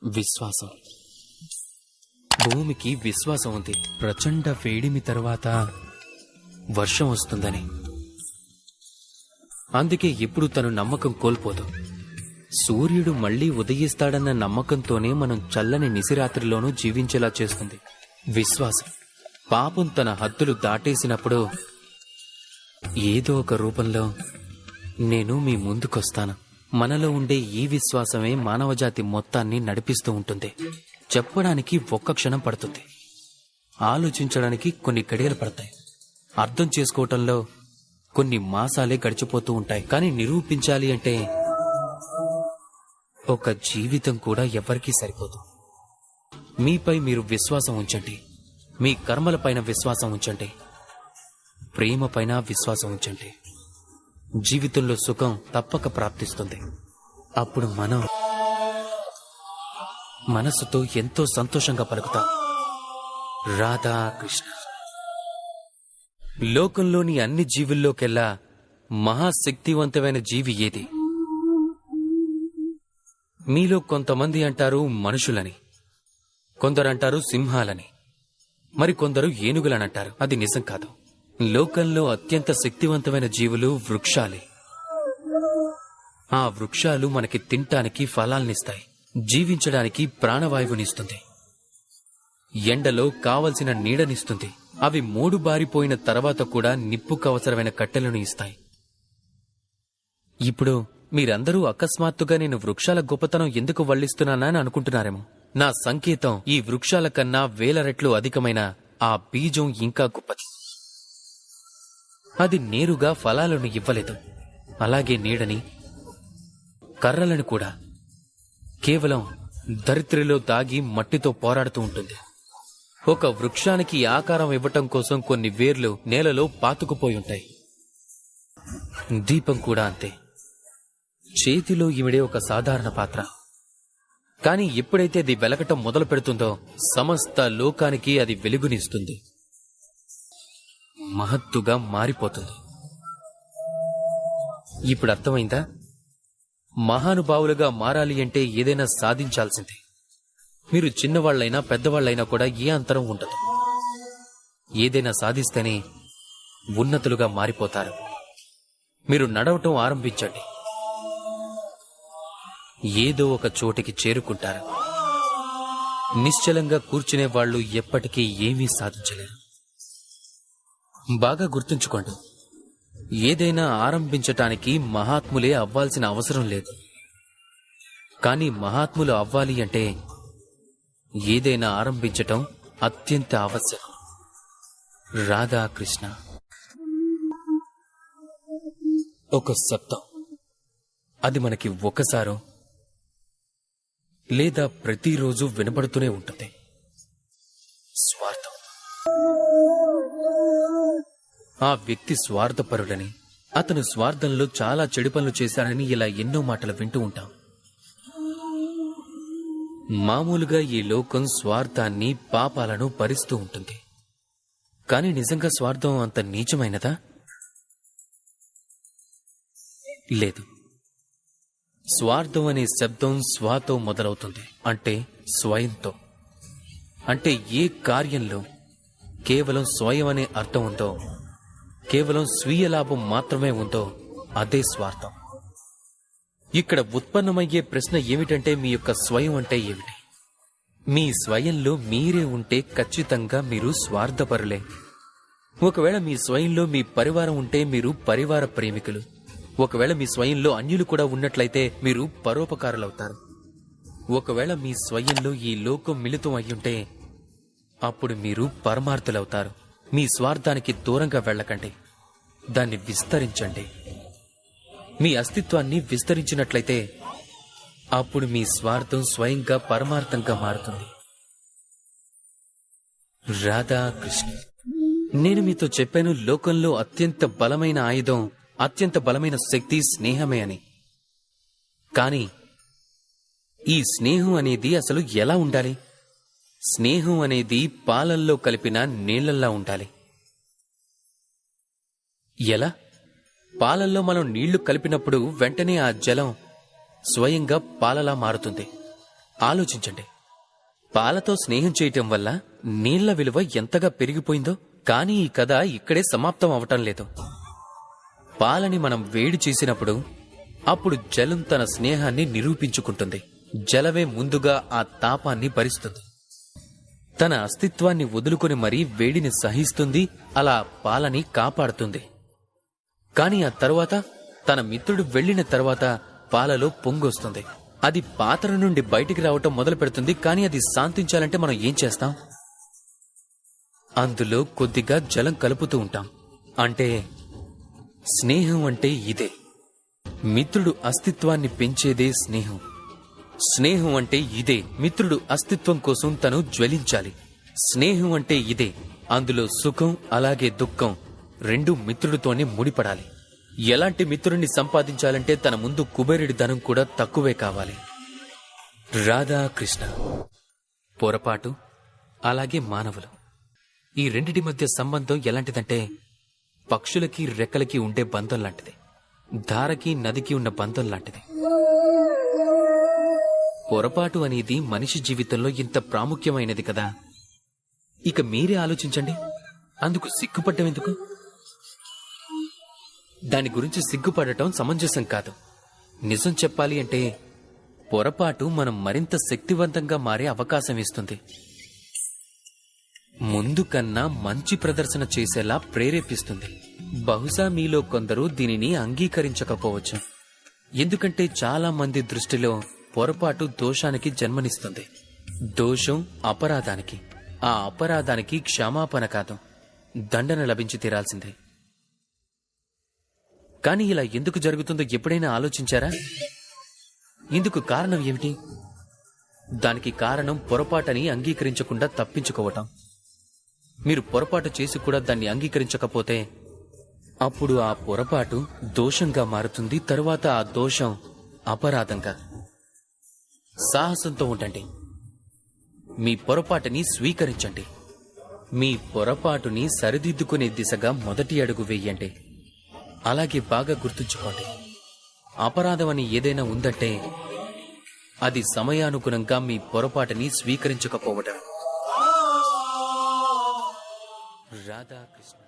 విశ్వాసం. భూమికి విశ్వాసం ఉంది, ప్రచండ వేడిమి తర్వాత వర్షం వస్తుందని. అందుకే ఎప్పుడు తను నమ్మకం కోల్పోదు. సూర్యుడు మళ్లీ ఉదయిస్తాడన్న నమ్మకంతోనే మనం చల్లని నిశిరాత్రిలోనూ జీవించేలా చేస్తుంది విశ్వాసం. పాపం తన హద్దులు దాటేసినప్పుడు ఏదో ఒక రూపంలో నేను మీ ముందుకొస్తాను. మనలో ఉండే ఈ విశ్వాసమే మానవజాతి మొత్తాన్ని నడిపిస్తూ ఉంటుంది. చెప్పడానికి ఒక్క క్షణం పడుతుంది, ఆలోచించడానికి కొన్ని గడియలు పడతాయి, అర్థం చేసుకోవటంలో కొన్ని మాసాలే గడిచిపోతూ ఉంటాయి. కానీ నిరూపించాలి అంటే ఒక జీవితం కూడా ఎవరికీ సరిపోదు. మీపై మీరు విశ్వాసం ఉంచండి, మీ కర్మలపైన విశ్వాసం ఉంచండి, ప్రేమపైన విశ్వాసం ఉంచండి. జీవితంలో సుఖం తప్పక ప్రాప్తిస్తుంది. అప్పుడు మనం మనసుతో ఎంతో సంతోషంగా పలుకుతాం, రాధా కృష్ణ. లోకంలోని అన్ని జీవుల్లోకెల్లా మహాశక్తివంతమైన జీవి ఏది? మీలో కొంతమంది అంటారు మనుషులని, కొందరంటారు సింహాలని, మరికొందరు ఏనుగులనంటారు. అది నిజం కాదు. లోకంలో అత్యంత శక్తివంతమైన జీవులు వృక్షాలే. ఆ వృక్షాలు మనకి తినటానికి ఫలాల్నిస్తాయి, జీవించడానికి ప్రాణవాయువునిస్తుంది, ఎండలో కావలసిన నీడనిస్తుంది. అవి మూడుబారిపోయిన తర్వాత కూడా నిప్పుకవసరమైన కట్టెలను ఇస్తాయి. ఇప్పుడు మీరందరూ అకస్మాత్తుగా నేను వృక్షాల గొప్పతనం ఎందుకు వల్లిస్తున్నానని అనుకుంటున్నారేమో. నా సంకేతం ఈ వృక్షాల కన్నా వేల రెట్లు అధికమైన ఆ బీజం ఇంకా గొప్పది. అది నేరుగా ఫలాలను ఇవ్వలేదు, అలాగే నీడని, కర్రలను కూడా. కేవలం ధరిత్రిలో దాగి మట్టితో పోరాడుతూ ఉంటుంది. ఒక వృక్షానికి ఆకారం ఇవ్వటం కోసం కొన్ని వేర్లు నేలలో పాతుకుపోయి ఉంటాయి. దీపం కూడా అంతే. చేతిలో ఇమిడే ఒక సాధారణ పాత్ర, కాని ఎప్పుడైతే అది వెలగటం మొదలు పెడుతుందో సమస్త లోకానికి అది వెలుగునిస్తుంది, మహత్తుగా మారిపోతుంది. ఇప్పుడు అర్థమైందా? మహానుభావులుగా మారాలి అంటే ఏదైనా సాధించాల్సిందే. మీరు చిన్నవాళ్లైనా పెద్దవాళ్లైనా కూడా ఏ అంతరం ఉండదు. ఏదైనా సాధిస్తేనే ఉన్నతులుగా మారిపోతారు. మీరు నడవటం ఆరంభించండి, ఏదో ఒక చోటికి చేరుకుంటారు. నిశ్చలంగా కూర్చునే వాళ్లు ఎప్పటికీ ఏమీ సాధించలేరు. బాగా గుర్తుంచుకోండి, ఏదైనా ఆరంభించటానికి మహాత్ములే అవ్వాల్సిన అవసరం లేదు. కానీ మహాత్ములు అవ్వాలి అంటే ఏదైనా ఆరంభించటం అత్యంత ఆవశ్యకం. రాధాకృష్ణ. ఒక శబ్దం, అది మనకి ఒకసారో లేదా ప్రతిరోజు వినబడుతూనే ఉంటుంది. స్వార్థం. ఆ వ్యక్తి స్వార్థపరుడని, అతను స్వార్థంలో చాలా చెడు పనులు చేశాడని ఇలా ఎన్నో మాటలు వింటూ ఉంటాం. మామూలుగా ఈ లోకం స్వార్థాన్ని, పాపాలను భరిస్తూ ఉంటుంది. కాని నిజంగా స్వార్థం అంత నీచమైనదా? లేదు. స్వార్థం అనే శబ్దం స్వాతో మొదలవుతుంది, అంటే స్వయంతో. అంటే ఏ కార్యంలో కేవలం స్వయం అనే అర్థం ఉందో, కేవలం స్వీయ లాభం మాత్రమే ఉందో అదే స్వార్థం. ఇక్కడ ఉత్పన్నమయ్యే ప్రశ్న ఏమిటంటే, మీ యొక్క స్వయం అంటే ఏమిటి? మీ స్వయంలో మీరే ఉంటే ఖచ్చితంగా మీరు స్వార్థపరులే. ఒకవేళ మీ స్వయంలో మీ పరివారం ఉంటే మీరు పరివార ప్రేమికులు. ఒకవేళ మీ స్వయంలో అన్యులు కూడా ఉన్నట్లయితే మీరు పరోపకారులవుతారు. ఒకవేళ మీ స్వయంలో ఈ లోకం మిళితం అయ్యుంటే అప్పుడు మీరు పరమార్థులవుతారు. మీ స్వార్థానికి దూరంగా వెళ్ళకండి, దాన్ని విస్తరించండి. మీ అస్తిత్వాన్ని విస్తరించినట్లయితే అప్పుడు మీ స్వార్థం స్వయంగా పరమార్థంగా మారుతుంది. రాధాకృష్ణ. నేను మీతో చెప్పాను, లోకంలో అత్యంత బలమైన ఆయుధం, అత్యంత బలమైన శక్తి స్నేహమే అని. కాని ఈ స్నేహం అనేది అసలు ఎలా ఉండాలి? స్నేహం అనేది పాలల్లో కలిపిన నీళ్లల్లా ఉండాలి. ఎలా? పాలల్లో మనం నీళ్లు కలిపినప్పుడు వెంటనే ఆ జలం స్వయంగా పాలలా మారుతుంది. ఆలోచించండి, పాలతో స్నేహం చేయటం వల్ల నీళ్ల విలువ ఎంతగా పెరిగిపోయిందో. కానీ ఈ కథ ఇక్కడే సమాప్తం అవటం లేదు. పాలని మనం వేడి చేసినప్పుడు అప్పుడు జలం తన స్నేహాన్ని నిరూపించుకుంటుంది. జలమే ముందుగా ఆ తాపాన్ని భరిస్తుంది. తన అస్తిత్వాన్ని వదులుకొని మరీ వేడిని సహిస్తుంది. అలా పాలని కాపాడుతుంది. కాని ఆ తరువాత తన మిత్రుడు వెళ్లిన తర్వాత పాలలో పొంగొస్తుంది. అది పాత్ర నుండి బయటికి రావటం మొదలు పెడుతుంది. కానీ అది శాంతించాలంటే మనం ఏం చేస్తాం? అందులో కొద్దిగా జలం కలుపుతూ ఉంటాం. అంటే స్నేహం అంటే ఇదే. మిత్రుడు అస్తిత్వాన్ని పెంచేదే స్నేహం. స్నేహం అంటే ఇదే. మిత్రుడు అస్తిత్వం కోసం తను జ్వలించాలి. స్నేహం అంటే ఇదే. అందులో సుఖం అలాగే దుఃఖం రెండు మిత్రుడితోనే ముడిపడాలి. ఎలాంటి మిత్రుడిని సంపాదించాలంటే తన ముందు కుబేరుడి ధనం కూడా తక్కువే కావాలి. రాధాకృష్ణ. పొరపాటు అలాగే మానవులు, ఈ రెండిటి మధ్య సంబంధం ఎలాంటిదంటే పక్షులకి రెక్కలకి ఉండే బంధం లాంటిది. ధారకి నదికి ఉన్న బంధం లాంటిది. పొరపాటు అనేది మనిషి జీవితంలో ఇంత ప్రాముఖ్యమైనది కదా. ఇక మీరే ఆలోచించండి. అందుకు సిగ్గుపడ్డం ఎందుకు? దాని గురించి సిగ్గుపడటం సమంజసం కాదు. నిజం చెప్పాలి అంటే పొరపాటు మనం మరింత శక్తివంతంగా మారే అవకాశం ఇస్తుంది. ముందు కన్నా మంచి ప్రదర్శన చేసేలా ప్రేరేపిస్తుంది. బహుశా మీలో కొందరు దీనిని అంగీకరించకపోవచ్చు. ఎందుకంటే చాలా మంది దృష్టిలో పొరపాటు దోషానికి జన్మనిస్తుంది. దోషం అపరాధానికి, ఆ అపరాధానికి క్షమాపణ కాదు, దండన లభించి తీరాల్సిందే. కాని ఇలా ఎందుకు జరుగుతుందో ఎప్పుడైనా ఆలోచించారా? ఇందుకు కారణం ఏమిటి? దానికి కారణం పొరపాటని అంగీకరించకుండా తప్పించుకోవటం. మీరు పొరపాటు చేసి కూడా దాన్ని అంగీకరించకపోతే అప్పుడు ఆ పొరపాటు దోషంగా మారుతుంది. తరువాత ఆ దోషం అపరాధంగా. సాహసంతో ఉండండి. మీ పొరపాటుని స్వీకరించండి. మీ పొరపాటుని సరిదిద్దుకునే దిశగా మొదటి అడుగు వేయండి. అలాగే బాగా గుర్తుంచుకోండి, అపరాధం అని ఏదైనా ఉందంటే అది సమయానుగుణంగా మీ పొరపాటుని స్వీకరించకపోవటం. రాధాకృష్ణ.